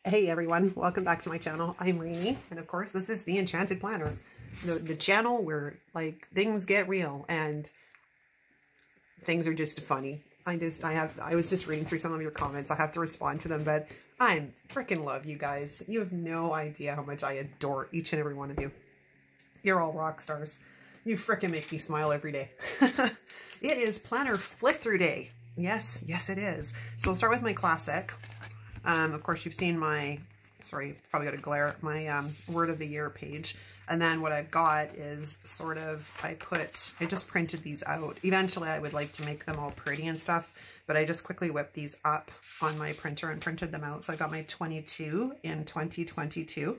Hey everyone, welcome back to my channel. I'm Reenie, and of course this is the Enchanted Planner, the channel where like things get real and things are just funny. I was just reading through some of your comments. I have to respond to them, but I freaking love you guys. You have no idea how much I adore each and every one of you. You're all rock stars. You freaking make me smile every day. It is Planner Flick Through Day. Yes, it is. So we'll start with my classic. Of course, you've seen my, sorry, probably got a glare, my word of the year page. And then what I've got is sort of, I just printed these out. Eventually, I would like to make them all pretty and stuff, but I just quickly whipped these up on my printer and printed them out. So I got my 22 in 2022.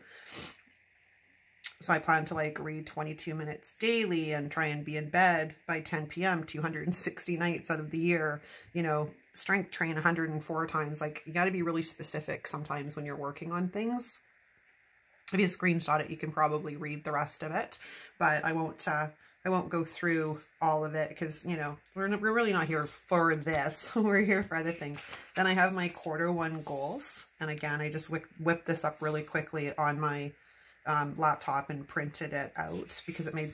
So I plan to like read 22 minutes daily and try and be in bed by 10 p.m. 260 nights out of the year, you know, strength train 104 times. Like, you got to be really specific sometimes when you're working on things. If you screenshot it, you can probably read the rest of it, but I won't go through all of it because, you know, we're really not here for this. We're here for other things. Then I have my Q1 goals. And again, I just whipped this up really quickly on my laptop and printed it out because it made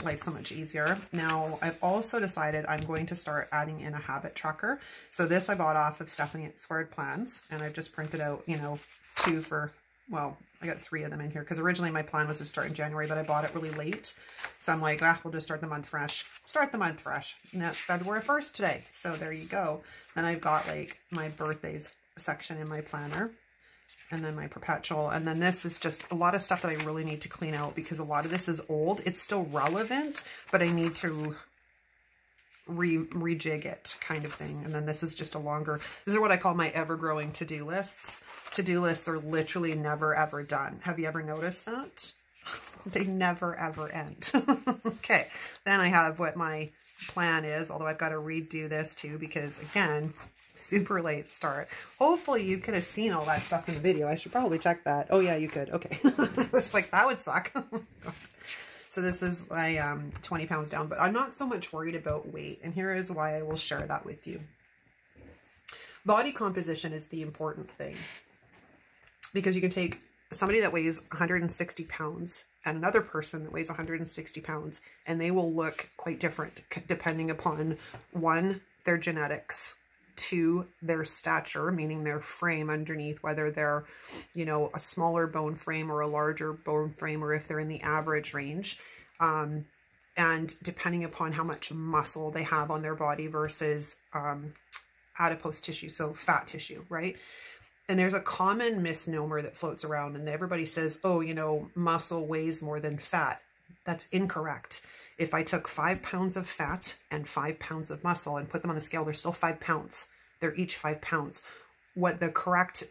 life so much easier. Now I've also decided I'm going to start adding in a habit tracker. So this I bought off of Stephanie at Squared Plans, and I've just printed out, you know, I got 3 of them in here because originally my plan was to start in January, but I bought it really late. So I'm like, we'll just start the month fresh. And it's February 1st today. So there you go. Then I've got like my birthdays section in my planner. And then my Perpetual. And then this is just a lot of stuff that I really need to clean out because a lot of this is old. It's still relevant, but I need to rejig it kind of thing. And then this is just these are what I call my ever-growing to-do lists. To-do lists are literally never, ever done. Have you ever noticed that? They never, ever end. Okay. Then I have what my plan is, although I've got to redo this too because, again, super late start. Hopefully you could have seen all that stuff in the video. I should probably check that. Oh yeah, you could. Okay. It's like, that would suck. So this is my 20 pounds down, but I'm not so much worried about weight. And here is why I will share that with you. Body composition is the important thing because you can take somebody that weighs 160 pounds and another person that weighs 160 pounds and they will look quite different depending upon, 1, their genetics, 2, their stature, meaning their frame underneath, whether they're, you know, a smaller bone frame or a larger bone frame, or if they're in the average range. And depending upon how much muscle they have on their body versus adipose tissue, so fat tissue, right? And there's a common misnomer that floats around and everybody says, oh, you know, muscle weighs more than fat. That's incorrect. If I took 5 pounds of fat and 5 pounds of muscle and put them on the scale, they're still 5 pounds. They're each 5 pounds. What the correct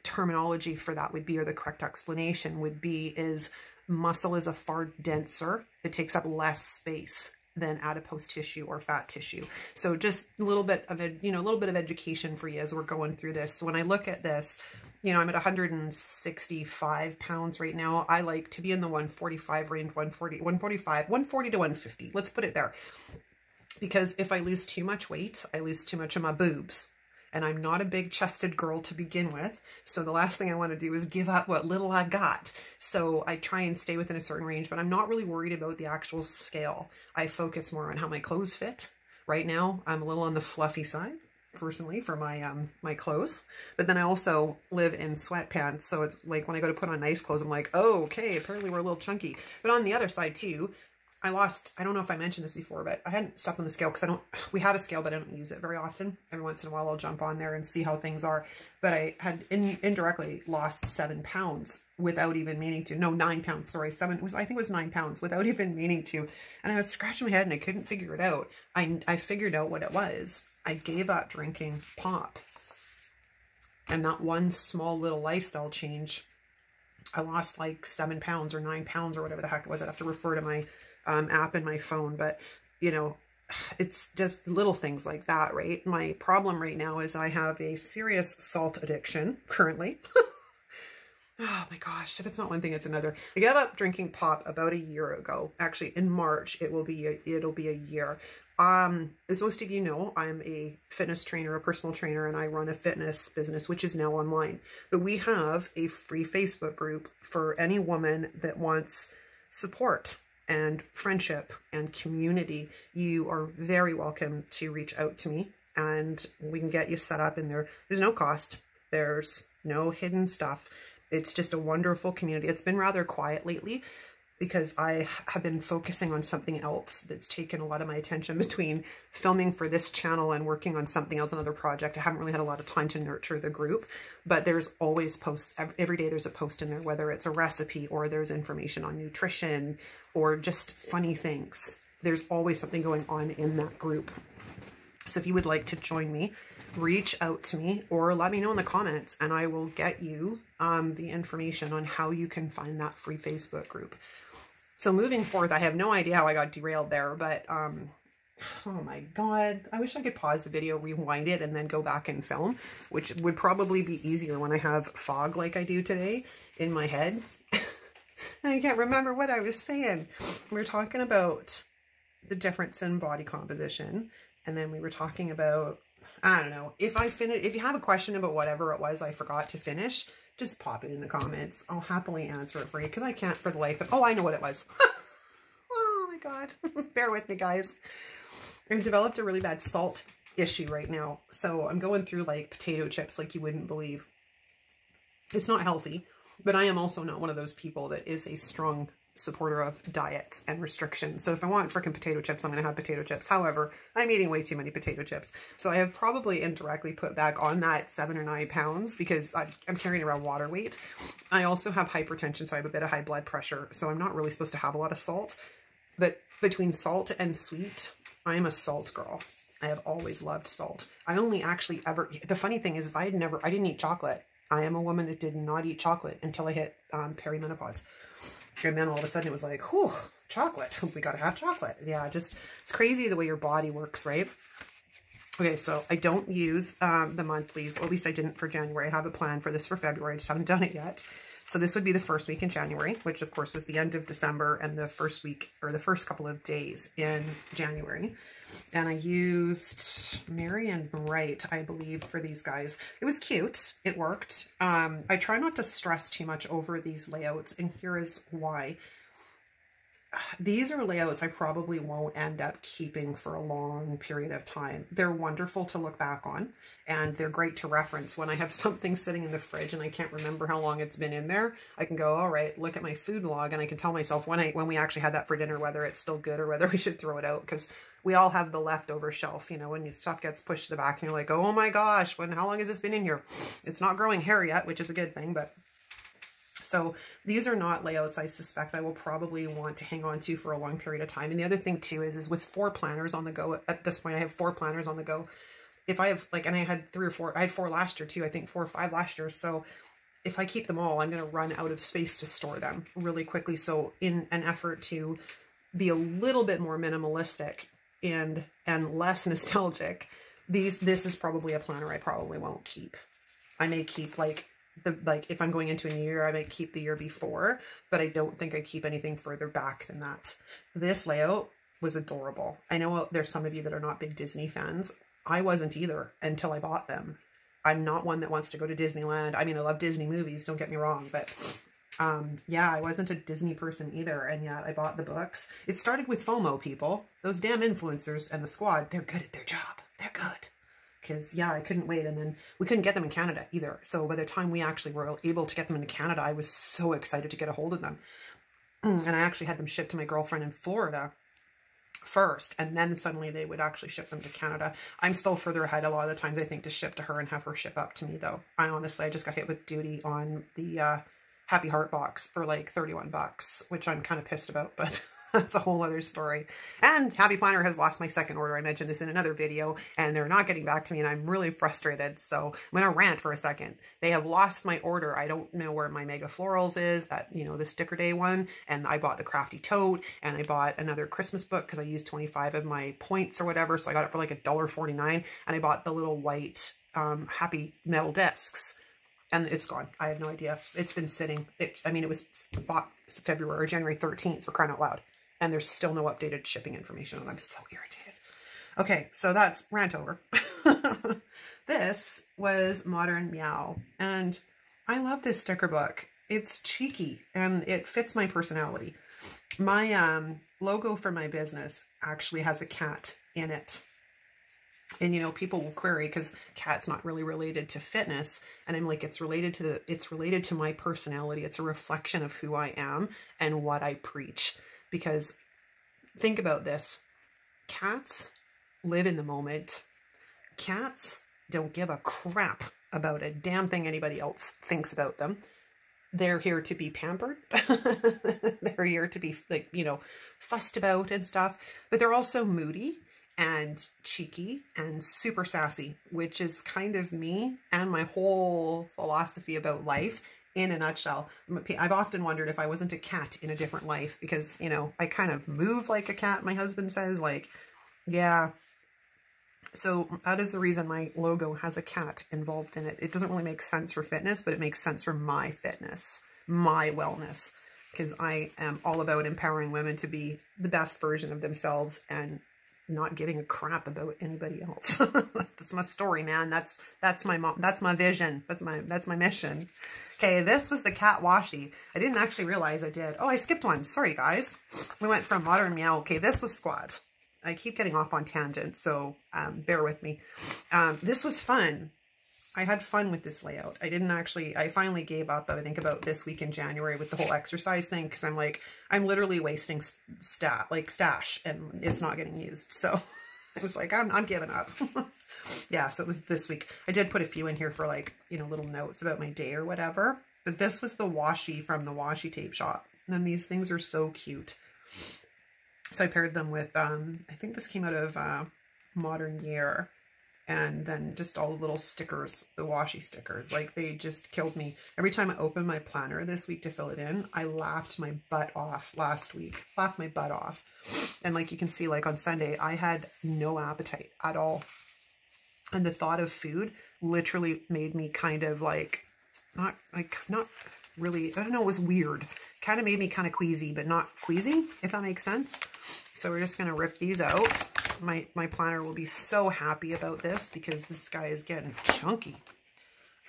terminology for that would be, or the correct explanation would be, is muscle is a far denser, it takes up less space than adipose tissue or fat tissue. So just a little bit of education for you as we're going through this. So when I look at this, you know, I'm at 165 pounds right now. I like to be in the 145 range, 140 to 150. Let's put it there. Because if I lose too much weight, I lose too much of my boobs. And I'm not a big chested girl to begin with. So the last thing I want to do is give up what little I got. So I try and stay within a certain range, but I'm not really worried about the actual scale. I focus more on how my clothes fit. Right now, I'm a little on the fluffy side, personally, for my my clothes. But then I also live in sweatpants, so it's like when I go to put on nice clothes, I'm like, oh, okay, apparently we're a little chunky. But on the other side too, I don't know if I mentioned this before, but I hadn't stepped on the scale because we have a scale, but I don't use it very often. Every once in a while I'll jump on there and see how things are. But I had indirectly lost 7 pounds without even meaning to. No, 9 pounds, sorry. I think it was 9 pounds without even meaning to. And I was scratching my head and I couldn't figure it out. I figured out what it was. I gave up drinking pop. And that one small little lifestyle change, I lost like 7 pounds or 9 pounds or whatever the heck it was. I'd have to refer to my app in my phone, but you know, it's just little things like that, right? My problem right now is I have a serious salt addiction currently. Oh my gosh, if it's not one thing, it's another. I gave up drinking pop about a year ago. Actually, in March, it'll be a year. As most of you know, I'm a fitness trainer, a personal trainer, and I run a fitness business, which is now online. But we have a free Facebook group for any woman that wants support and friendship and community. You are very welcome to reach out to me, and we can get you set up in there. There's no cost. There's no hidden stuff. It's just a wonderful community. It's been rather quiet lately because I have been focusing on something else that's taken a lot of my attention between filming for this channel and working on something else, another project. I haven't really had a lot of time to nurture the group, but there's always posts. Every day there's a post in there, whether it's a recipe or there's information on nutrition or just funny things. There's always something going on in that group. So if you would like to join me, reach out to me or let me know in the comments and I will get you the information on how you can find that free Facebook group. So moving forth, I have no idea how I got derailed there, but oh my God, I wish I could pause the video, rewind it, and then go back and film, which would probably be easier when I have fog like I do today in my head. And I can't remember what I was saying. We were talking about the difference in body composition, and then we were talking about, I don't know, if you have a question about whatever it was I forgot to finish, just pop it in the comments. I'll happily answer it for you because I can't for the life of, oh, I know what it was. Oh my God. Bear with me, guys. I've developed a really bad salt issue right now. So I'm going through like potato chips like you wouldn't believe. It's not healthy, but I am also not one of those people that is a strong supporter of diets and restrictions. So if I want freaking potato chips, I'm going to have potato chips. However, I'm eating way too many potato chips. So I have probably indirectly put back on that 7 or 9 pounds because I'm carrying around water weight. I also have hypertension, so I have a bit of high blood pressure. So I'm not really supposed to have a lot of salt. But between salt and sweet, I'm a salt girl. I have always loved salt. I only actually ever, the funny thing is I didn't eat chocolate. I am a woman that did not eat chocolate until I hit perimenopause. And then all of a sudden it was like, whew, chocolate. We got to have chocolate. Yeah, just, it's crazy the way your body works, right? Okay, so I don't use the monthlies. Or at least I didn't for January. I have a plan for this for February. I just haven't done it yet. So this would be the first week in January, which of course was the end of December and the first week or the first couple of days in January. And I used Merry and Bright, I believe, for these guys. It was cute. It worked. I try not to stress too much over these layouts, and here is why. These are layouts I probably won't end up keeping for a long period of time. They're wonderful to look back on, and they're great to reference. When I have something sitting in the fridge and I can't remember how long it's been in there, I can go, all right, look at my food log, and I can tell myself when we actually had that for dinner, whether it's still good or whether we should throw it out, because we all have the leftover shelf, you know, when your stuff gets pushed to the back and you're like, oh my gosh, how long has this been in here? It's not growing hair yet, which is a good thing, but so these are not layouts I suspect I will probably want to hang on to for a long period of time. And the other thing too is with 4 planners on the go, at this point I have 4 planners on the go. If I have like, and I had 3 or 4, I had 4 last year too, I think 4 or 5 last year. So if I keep them all, I'm going to run out of space to store them really quickly. So in an effort to be a little bit more minimalistic and less nostalgic, this is probably a planner I probably won't keep. I may keep like if I'm going into a new year, I might keep the year before, but I don't think I keep anything further back than that. This layout was adorable. I know there's some of you that are not big Disney fans. I wasn't either until I bought them. I'm not one that wants to go to Disneyland. I mean, I love Disney movies, don't get me wrong, but yeah, I wasn't a Disney person either, and yet I bought the books. It started with FOMO, people. Those damn influencers and the squad, they're good at their job. They're good. Because, yeah, I couldn't wait, and then we couldn't get them in Canada either. So by the time we actually were able to get them into Canada, I was so excited to get a hold of them. And I actually had them shipped to my girlfriend in Florida first, and then suddenly they would actually ship them to Canada. I'm still further ahead a lot of the times, I think, to ship to her and have her ship up to me, though. I just got hit with duty on the Happy Heart box for like 31 bucks, which I'm kind of pissed about, but that's a whole other story. And Happy Planner has lost my second order. I mentioned this in another video, and they're not getting back to me, and I'm really frustrated. So I'm going to rant for a second. They have lost my order. I don't know where my Mega Florals is, that, you know, the sticker day one, and I bought the Crafty Tote, and I bought another Christmas book because I used 25 of my points or whatever, so I got it for like $1.49, and I bought the little white Happy metal discs. and it's gone. I have no idea. It's been sitting. I mean, it was bought February or January 13th, for crying out loud. And there's still no updated shipping information, and I'm so irritated. Okay, so that's rant over. This was Modern Meow, and I love this sticker book. It's cheeky, and it fits my personality. My logo for my business actually has a cat in it. And, you know, people will query because cat's not really related to fitness. And I'm like, it's related to my personality. It's a reflection of who I am and what I preach. Because think about this. Cats live in the moment. Cats don't give a crap about a damn thing anybody else thinks about them. They're here to be pampered. They're here to be, like, you know, fussed about and stuff. But they're also moody and cheeky and super sassy, which is kind of me and my whole philosophy about life in a nutshell. I've often wondered if I wasn't a cat in a different life, because, you know, I kind of move like a cat, my husband says, like, yeah. So that is the reason my logo has a cat involved in it. It doesn't really make sense for fitness, but it makes sense for my fitness, my wellness, because I am all about empowering women to be the best version of themselves and not giving a crap about anybody else. That's my story, man. That's my mom. That's my vision. That's my mission. Okay, this was the cat washi. I didn't actually realize I did. Oh, I skipped one. Sorry, guys. We went from Modern Meow. Okay, this was Squat. I keep getting off on tangents, so bear with me. This was fun. I had fun with this layout. I finally gave up, I think, about this week in January with the whole exercise thing, because I'm like, I'm literally wasting stash, and it's not getting used. So I was like, I'm giving up. Yeah, so it was this week. I did put a few in here for, like, you know, little notes about my day or whatever. But this was the washi from the Washi Tape shop. And these things are so cute. So I paired them with, I think this came out of Modern Year. And then just all the little stickers, the washi stickers, like, they just killed me. Every time I opened my planner this week to fill it in, I laughed my butt off last week. Laughed my butt off. And like you can see, like on Sunday, I had no appetite at all. And the thought of food literally made me kind of like, not really, I don't know, it was weird. Kind of made me kind of queasy, but not queasy, if that makes sense. So we're just going to rip these out. My planner will be so happy about this, because this guy is getting chunky.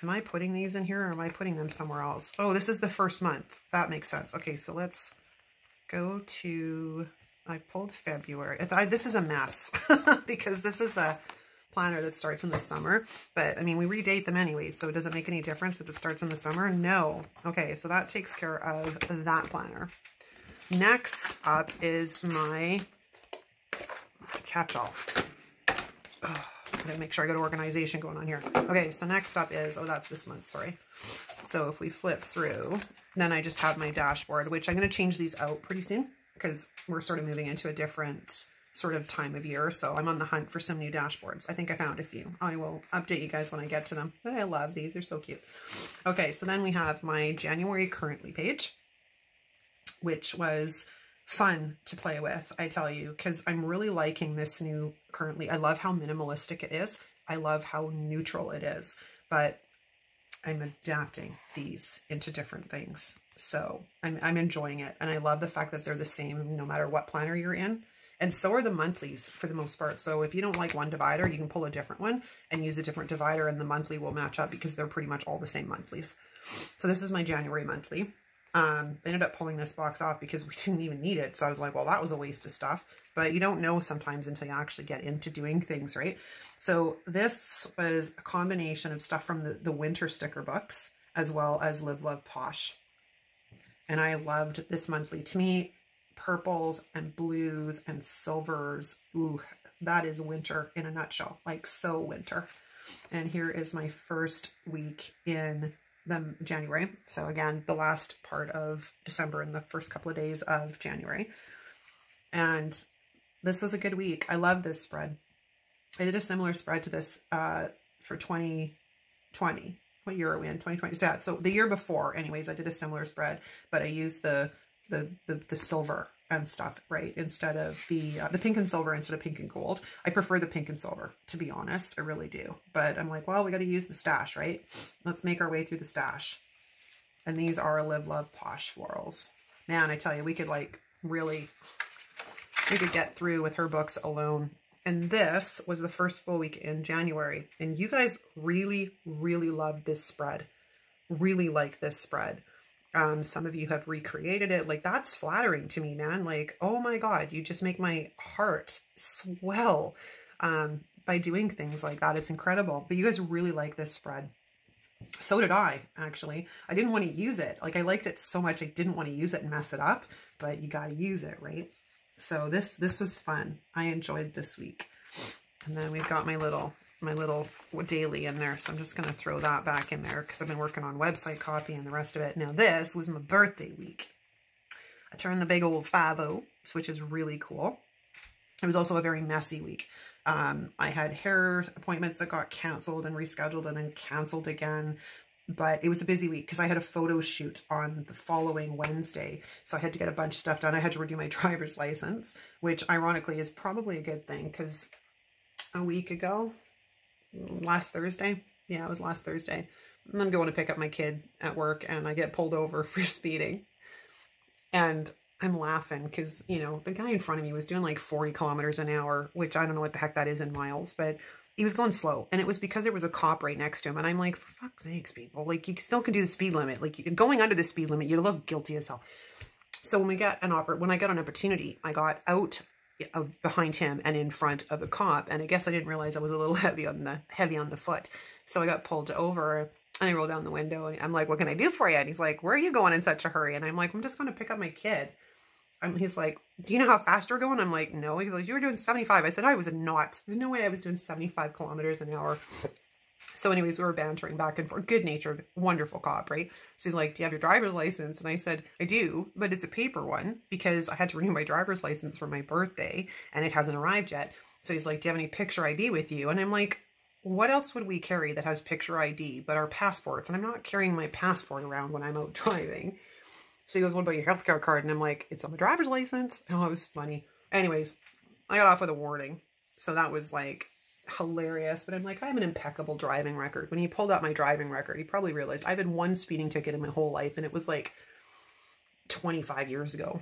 Am I putting these in here, or am I putting them somewhere else? Oh, this is the first month. That makes sense. Okay, so let's go to, I pulled February. This is a mess because this is a planner that starts in the summer, but I mean, we redate them anyways, so does it make any difference if it starts in the summer? No. Okay, so that takes care of that planner. Next up is my catch-all. Gotta make sure I got organization going on here. Okay, so next up is, oh, that's this month, sorry. So if we flip through, then I just have my dashboard, which I'm going to change these out pretty soon, because we're sort of moving into a different sort of time of year. So I'm on the hunt for some new dashboards. I think I found a few. I will update you guys when I get to them, but I love these. They're so cute. Okay, so then we have my January currently page, which was fun to play with, I tell you, because I'm really liking this new currently. I love how minimalistic it is. I love how neutral it is, but I'm adapting these into different things. So I'm enjoying it. And I love the fact that they're the same no matter what planner you're in. And so are the monthlies for the most part. So if you don't like one divider, you can pull a different one and use a different divider, and the monthly will match up because they're pretty much all the same monthlies. So this is my January monthly. I ended up pulling this box off because we didn't even need it. So I was like, well, that was a waste of stuff. But you don't know sometimes until you actually get into doing things, right? So this was a combination of stuff from the winter sticker books, as well as Live, Love, Posh. And I loved this monthly. To me, purples and blues and silvers, ooh, that is winter in a nutshell, like so winter. And here is my first week in January. So again, the last part of December and the first couple of days of January. And this was a good week. I love this spread. I did a similar spread to this for 2020. What year are we in? 2020. So, yeah, so the year before, anyways, I did a similar spread, but I used the silver and stuff, right? Instead of the pink and silver instead of pink and gold. I prefer the pink and silver, to be honest. I really do. But I'm like, well, we got to use the stash, right? Let's make our way through the stash. And these are Live, Love, Posh florals. Man, I tell you, we could like really, we could get through with her books alone. And this was the first full week in January. And you guys really, really loved this spread. Really like this spread. Some of you have recreated it. Like, that's flattering to me, man. Like, oh my God, you just make my heart swell by doing things like that. It's incredible. But you guys really like this spread. So did I, actually. I didn't want to use it. Like, I liked it so much I didn't want to use it and mess it up, but you got to use it, right? So this was fun. I enjoyed this week. And then we've got my little daily in there. So I'm just going to throw that back in there because I've been working on website copy and the rest of it. Now this was my birthday week. I turned the big old 5-0, which is really cool. It was also a very messy week. I had hair appointments that got canceled and rescheduled and then canceled again. But it was a busy week because I had a photo shoot on the following Wednesday. So I had to get a bunch of stuff done. I had to redo my driver's license, which ironically is probably a good thing because a week ago, last Thursday. Yeah, it was last Thursday. I'm going to pick up my kid at work and I get pulled over for speeding. And I'm laughing because, you know, the guy in front of me was doing like 40 kilometers an hour, which I don't know what the heck that is in miles, but he was going slow. And it was because there was a cop right next to him. And I'm like, for fuck's sakes, people, like, you still can do the speed limit. Like, going under the speed limit, you look guilty as hell. So when I got an opportunity, I got out behind him and in front of a cop, and I guess I didn't realize I was a little heavy on the foot, so I got pulled over and I rolled down the window and I'm like, what can I do for you? And he's like, where are you going in such a hurry? And I'm like, I'm just going to pick up my kid. He's like, do you know how fast you're going? I'm like, no. He's like, you were doing 75. I said, I was not. There's no way I was doing 75 kilometers an hour. So anyways, we were bantering back and forth. Good-natured, wonderful cop, right? So he's like, do you have your driver's license? And I said, I do, but it's a paper one because I had to renew my driver's license for my birthday and it hasn't arrived yet. So he's like, do you have any picture ID with you? And I'm like, what else would we carry that has picture ID but our passports? And I'm not carrying my passport around when I'm out driving. So he goes, what about your healthcare card? And I'm like, it's on my driver's license. Oh, it was funny. Anyways, I got off with a warning. So that was like hilarious. But I'm like, I have an impeccable driving record. When he pulled out my driving record, he probably realized I've had one speeding ticket in my whole life. And it was like 25 years ago.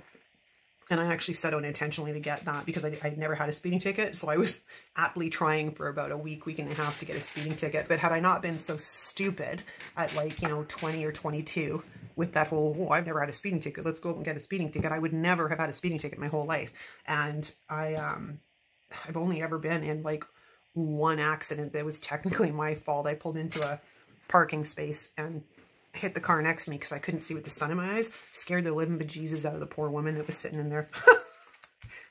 And I actually set out intentionally to get that because I'd never had a speeding ticket. So I was aptly trying for about a week and a half to get a speeding ticket. But had I not been so stupid at like, you know, 20 or 22 with that whole, oh, I've never had a speeding ticket, let's go out and get a speeding ticket, I would never have had a speeding ticket my whole life. And I've only ever been in like one accident that was technically my fault. I pulled into a parking space and hit the car next to me because I couldn't see with the sun in my eyes. Scared the living bejesus out of the poor woman that was sitting in there.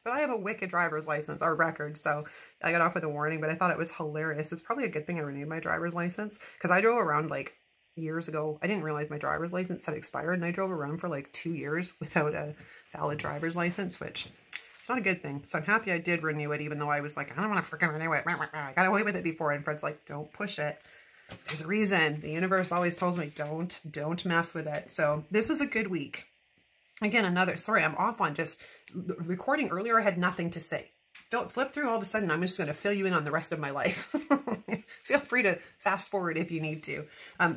But I have a wicked driver's license, or record, so I got off with a warning, but I thought it was hilarious. It's probably a good thing I renewed my driver's license because I drove around like years ago. I didn't realize my driver's license had expired and I drove around for like 2 years without a valid driver's license, which it's not a good thing. So I'm happy I did renew it, even though I was like, I don't want to freaking renew it. I got away with it before. And Fred's like, don't push it. There's a reason. The universe always tells me, don't mess with it. So this was a good week. Again, sorry, I'm off on just recording earlier. I had nothing to say. Flip through all of a sudden. I'm just going to fill you in on the rest of my life. Feel free to fast forward if you need to.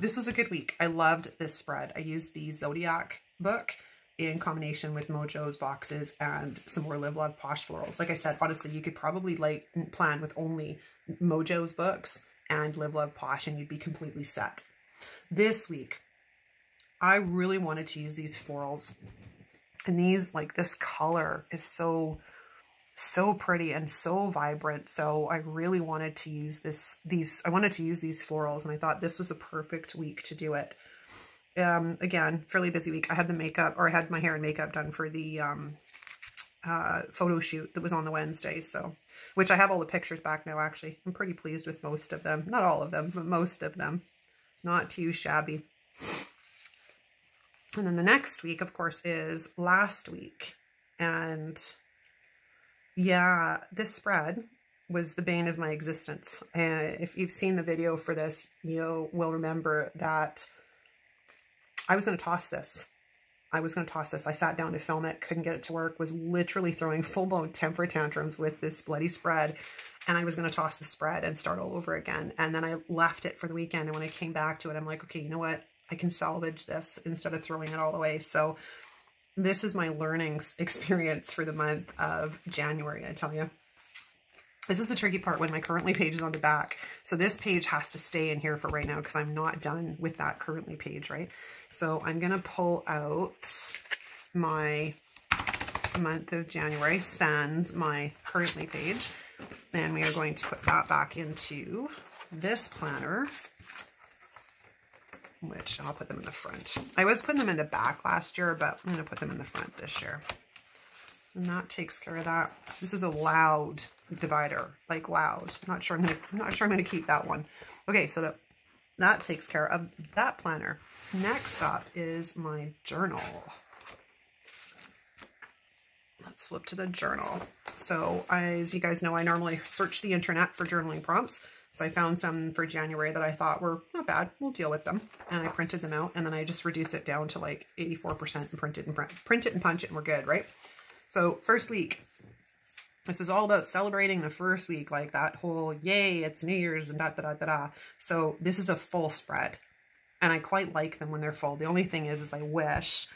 This was a good week. I loved this spread. I used the Zodiac book in combination with Mojo's boxes and some more Live, Love, Posh florals. Like I said, honestly, you could probably like plan with only Mojo's books and Live, Love, Posh, and you'd be completely set. This week, I really wanted to use these florals. And these, like, this color is so pretty and so vibrant. So I really wanted to use I wanted to use these florals, and I thought this was a perfect week to do it. Again, fairly busy week. I had I had my hair and makeup done for the photo shoot that was on the Wednesday, so, which I have all the pictures back now, actually. I'm pretty pleased with most of them. Not all of them, but most of them. Not too shabby. And then the next week, of course, is last week. And yeah, this spread was the bane of my existence. And if you've seen the video for this, you will remember that I was going to toss this. I was going to toss this. I sat down to film it, couldn't get it to work, was literally throwing full-blown temper tantrums with this bloody spread. And I was going to toss the spread and start all over again. And then I left it for the weekend. And when I came back to it, I'm like, okay, you know what? I can salvage this instead of throwing it all away. So this is my learning experience for the month of January, I tell you. This is the tricky part when my currently page is on the back. So this page has to stay in here for right now because I'm not done with that currently page, right? So I'm going to pull out my month of January sans my currently page. And we are going to put that back into this planner, which I'll put them in the front. I was putting them in the back last year, but I'm going to put them in the front this year. And that takes care of that. This is a loud divider, like loud. I'm not sure I'm going to keep that one. Okay, so that takes care of that planner. Next up is my journal. Let's flip to the journal. So as you guys know, I normally search the internet for journaling prompts. So I found some for January that I thought were not bad. We'll deal with them. And I printed them out, and then I just reduce it down to like 84% and print it and punch it, and we're good, right? So first week, this is all about celebrating the first week, like that whole, yay, it's New Year's and da-da-da-da-da. So this is a full spread, and I quite like them when they're full. The only thing is I wish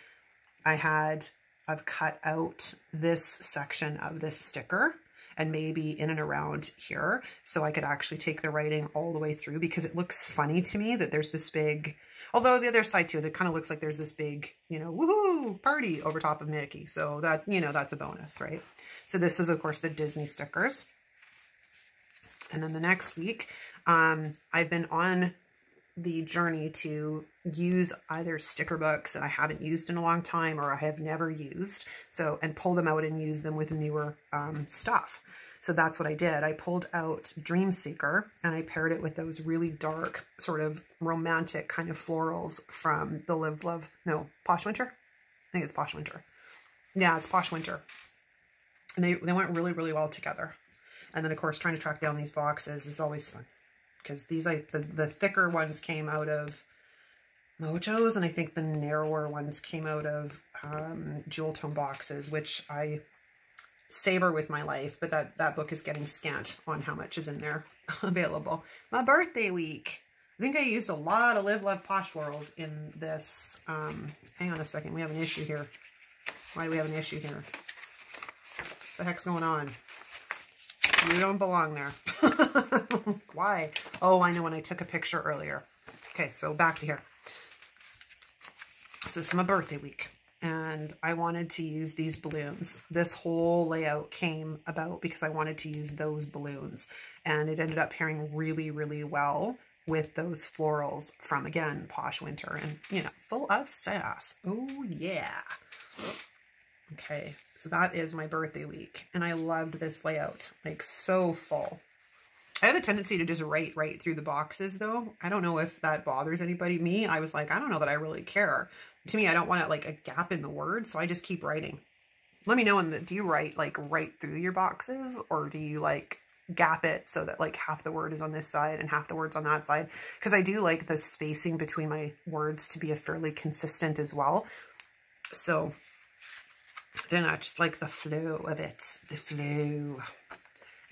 I've cut out this section of this sticker and maybe in and around here so I could actually take the writing all the way through, because it looks funny to me that there's this big, although the other side too is it kind of looks like there's this big, you know, woohoo party over top of Mickey. So that, you know, that's a bonus, right? So this is of course the Disney stickers. And then the next week, I've been on the journey to use either sticker books that I haven't used in a long time or I have never used, so, and pull them out and use them with newer stuff. So that's what I did. I pulled out Dream Seeker and I paired it with those really dark sort of romantic kind of florals from the Live Love, no, Posh Winter? I think it's Posh Winter. Yeah, it's Posh Winter. And they went really, really well together. And then of course trying to track down these boxes is always fun, because these, the thicker ones came out of Mojo's, and I think the narrower ones came out of Jewel Tone boxes, which I savor with my life, but that book is getting scant on how much is in there available. My birthday week. I think I used a lot of Live Love Posh Florals in this. Hang on a second, we have an issue here. Why do we have an issue here? What the heck's going on? You don't belong there. Why? Oh, I know, when I took a picture earlier. Okay, so back to here. So it's my birthday week, and I wanted to use these balloons. This whole layout came about because I wanted to use those balloons, and it ended up pairing really, really well with those florals from, again, Posh Winter, and, you know, full of sass. Oh, yeah. Okay, so that is my birthday week, and I loved this layout, like so full. I have a tendency to just write right through the boxes though. I don't know if that bothers anybody. Me, I was like, I don't know that I really care. To me, I don't want like a gap in the words, so I just keep writing. Let me know, do you write like right through your boxes, or do you like gap it so that like half the word is on this side and half the words on that side? Because I do like the spacing between my words to be a fairly consistent as well. So I don't know, I just like the flow of it, the flow.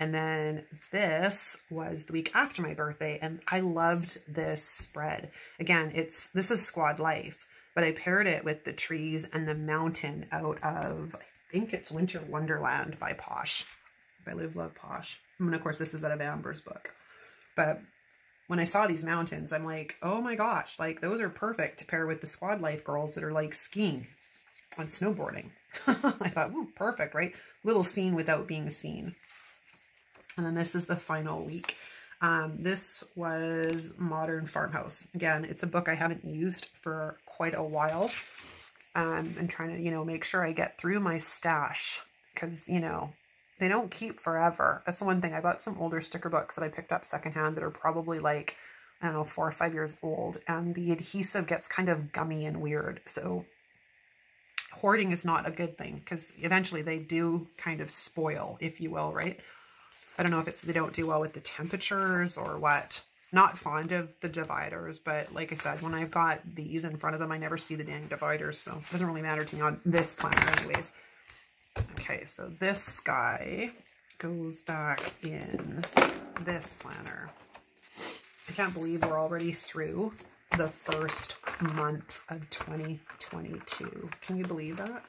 And then this was the week after my birthday, and I loved this spread. Again, this is Squad Life, but I paired it with the trees and the mountain out of, I think it's Winter Wonderland by Posh, by Live Love Posh. And of course, this is out of Amber's book. But when I saw these mountains, I'm like, oh my gosh, like those are perfect to pair with the Squad Life girls that are like skiing on snowboarding. I thought, ooh, perfect, right? Little scene without being seen. And then this is the final week. This was Modern Farmhouse. Again, it's a book I haven't used for quite a while. I'm trying to, you know, make sure I get through my stash, because, you know, they don't keep forever. That's the one thing. I got some older sticker books that I picked up secondhand that are probably like, I don't know, 4 or 5 years old. And the adhesive gets kind of gummy and weird. So hoarding is not a good thing, because eventually they do kind of spoil, if you will, right? I don't know if it's they don't do well with the temperatures or what. Not fond of the dividers, but like I said, when I've got these in front of them, I never see the dang dividers, so it doesn't really matter to me on this planner anyways. Okay, so this guy goes back in this planner. I can't believe we're already through the first month of 2022. Can you believe that?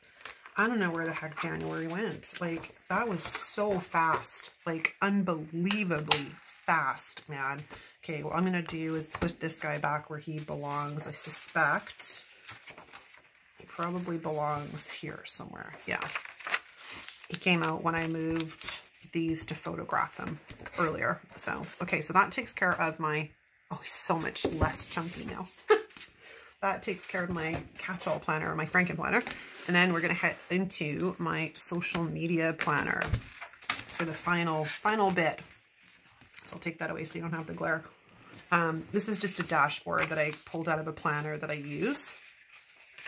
I don't know where the heck January went. Like, that was so fast. Like, unbelievably fast, man. Okay, what I'm going to do is put this guy back where he belongs. I suspect he probably belongs here somewhere. Yeah. He came out when I moved these to photograph them earlier. So, okay, so that takes care of my, oh, he's so much less chunky now. That takes care of my catch-all planner, my Franken planner. And then we're going to head into my social media planner for the final bit. So I'll take that away so you don't have the glare. This is just a dashboard that I pulled out of a planner that I use.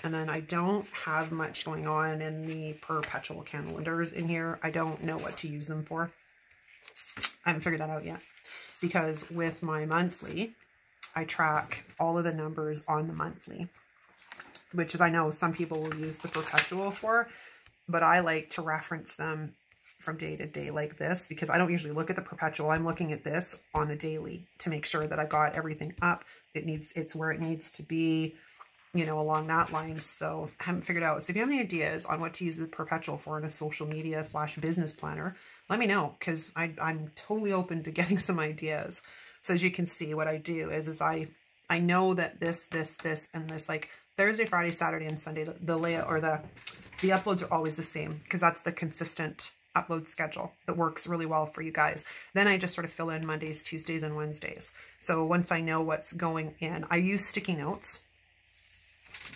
And then I don't have much going on in the Perpetual Calendars in here. I don't know what to use them for. I haven't figured that out yet. Because with my monthly, I track all of the numbers on the monthly, which is, I know some people will use the Perpetual for, but I like to reference them from day to day like this, because I don't usually look at the Perpetual. I'm looking at this on a daily to make sure that I got everything up. It's where it needs to be, you know, along that line. So I haven't figured out. So if you have any ideas on what to use the Perpetual for in a social media / business planner, let me know, because I'm totally open to getting some ideas. So as you can see, what I do is I know that this, and this, like Thursday, Friday, Saturday, and Sunday, the layout or the uploads are always the same, because that's the consistent upload schedule that works really well for you guys. Then I just sort of fill in Mondays, Tuesdays, and Wednesdays. So once I know what's going in, I use sticky notes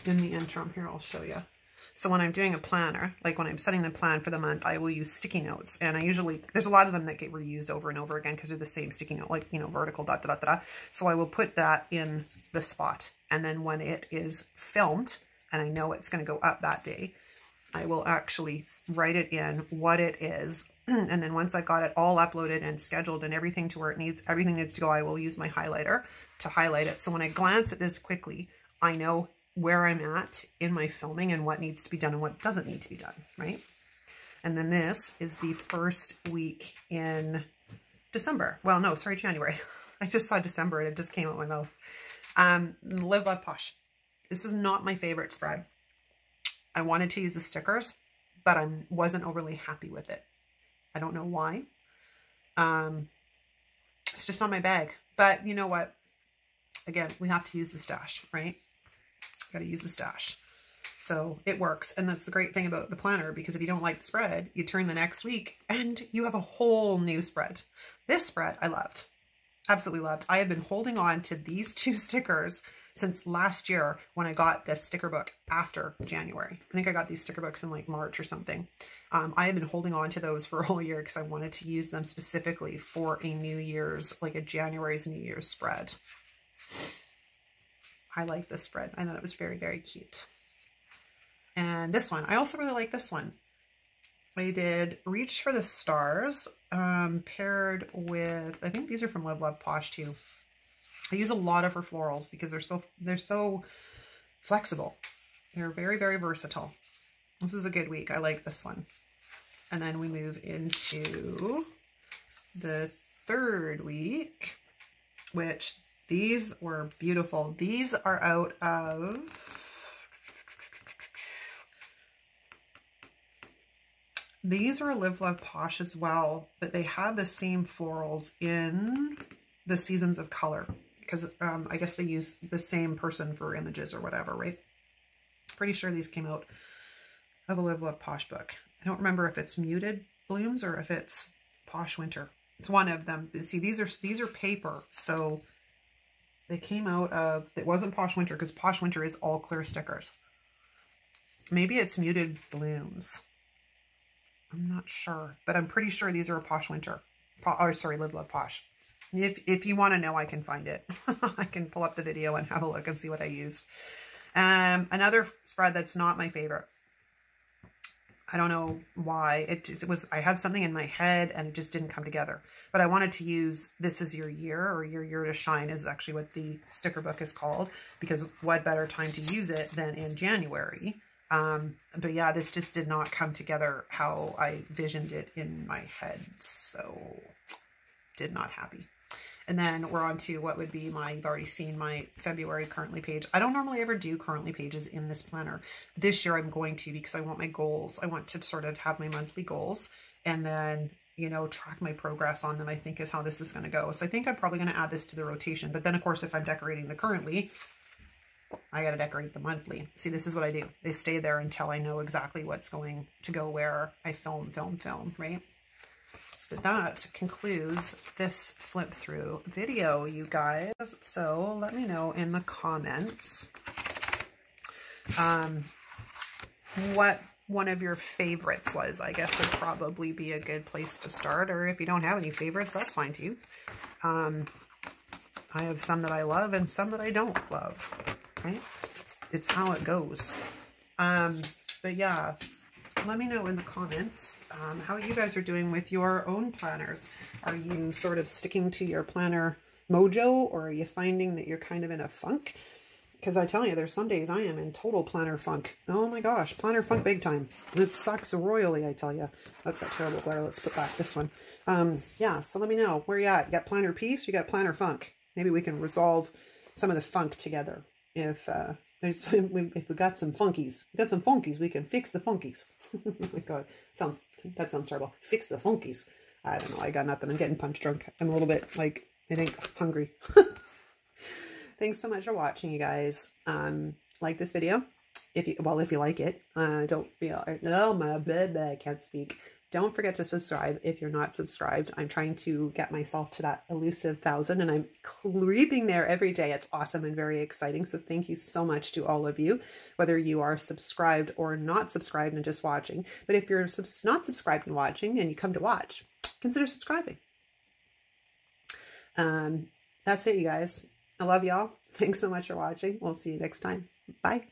in the interim. Here, I'll show you. So when I'm doing a planner, like when I'm setting the plan for the month, I will use sticky notes. And I usually, there's a lot of them that get reused over and over again because they're the same sticky note, like, you know, vertical, dot, dot, dot, dot. So I will put that in the spot. And then when it is filmed and I know it's going to go up that day, I will actually write it in what it is. And then once I've got it all uploaded and scheduled and everything to where it needs, everything needs to go, I will use my highlighter to highlight it. So when I glance at this quickly, I know where I'm at in my filming and what needs to be done and what doesn't need to be done, right? And then this is the first week in December. Well, no, sorry, January. I just saw December and it just came out my mouth. Live, Love, Posh. This is not my favorite spread. I wanted to use the stickers, but I wasn't overly happy with it. I don't know why. It's just not my bag. But you know what? Again, we have to use the stash, right? Got to use the stash. So it works. And that's the great thing about the planner, because if you don't like the spread, you turn the next week and you have a whole new spread. This spread I loved. Absolutely loved. I have been holding on to these two stickers since last year when I got this sticker book after January. I think I got these sticker books in like March or something. I have been holding on to those for a whole year because I wanted to use them specifically for a New Year's, like a January's New Year's spread. I like this spread. I thought it was very, very cute. And this one, I also really like this one. I did Reach for the Stars, paired with, I think these are from Live, Love, Posh too. I use a lot of her florals because they're so flexible. They're very, very versatile. This is a good week. I like this one. And then we move into the third week, which these were beautiful. These are out of, these are Live, Love, Posh as well, but they have the same florals in the Seasons of Color, because I guess they use the same person for images or whatever, right? Pretty sure these came out of a Live, Love, Posh book. I don't remember if it's Muted Blooms or if it's Posh Winter. It's one of them. See, these are paper, so they came out of, it wasn't Posh Winter, because Posh Winter is all clear stickers. Maybe it's Muted Blooms. I'm not sure, but I'm pretty sure these are a Posh Winter. Sorry, Live, Love, Posh. If you want to know, I can find it. I can pull up the video and have a look and see what I used. Another spread that's not my favorite. I don't know why. It was, I had something in my head and it just didn't come together. But I wanted to use This Is Your Year, or Your Year to Shine is actually what the sticker book is called, because what better time to use it than in January. But yeah, this just did not come together how I visioned it in my head. So did not happy. And then we're on to what would be my, you've already seen my February currently page. I don't normally ever do currently pages in this planner. This year I'm going to, because I want my goals. I want to sort of have my monthly goals and then, you know, track my progress on them, I think is how this is going to go. So I think I'm probably going to add this to the rotation. But then of course, if I'm decorating the currently, I got to decorate the monthly. See, this is what I do. They stay there until I know exactly what's going to go where I film, right? But that concludes this flip through video, you guys. So let me know in the comments what one of your favorites was. I guess would probably be a good place to start. Or if you don't have any favorites, that's fine too. I have some that I love and some that I don't love, right? It's how it goes. But yeah, let me know in the comments how you guys are doing with your own planners. Are you sort of sticking to your planner mojo, or are you finding that you're kind of in a funk? Because I tell you, there's some days I am in total planner funk. Oh my gosh, planner funk big time. And it sucks royally, I tell you. That's that terrible glare. Let's put back this one. Yeah, so let me know where you at. You got planner peace, you got planner funk. Maybe we can resolve some of the funk together. If if we got some funkies, we can fix the funkies. Oh my God, that sounds terrible. Fix the funkies. I don't know. I got nothing. I'm getting punch drunk. I'm a little bit, like, I think hungry. Thanks so much for watching, you guys. Like this video. If you like it, don't feel, oh my baby, I can't speak. Don't forget to subscribe if you're not subscribed. I'm trying to get myself to that elusive 1,000 and I'm creeping there every day. It's awesome and very exciting. So thank you so much to all of you, whether you are subscribed or not subscribed and just watching. But if you're not subscribed and watching and you come to watch, consider subscribing. That's it, you guys. I love y'all. Thanks so much for watching. We'll see you next time. Bye.